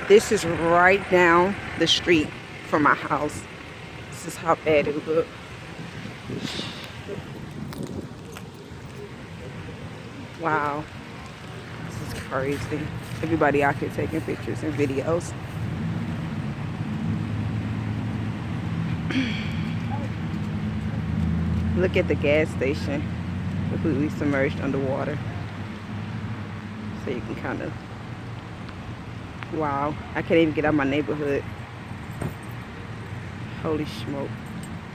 This is right down the street from my house. This is how bad it looked. Wow. This is crazy. Everybody out here taking pictures and videos. Look at the gas station. Completely submerged underwater. So you can kind of... Wow. I can't even get out of my neighborhood. Holy smoke.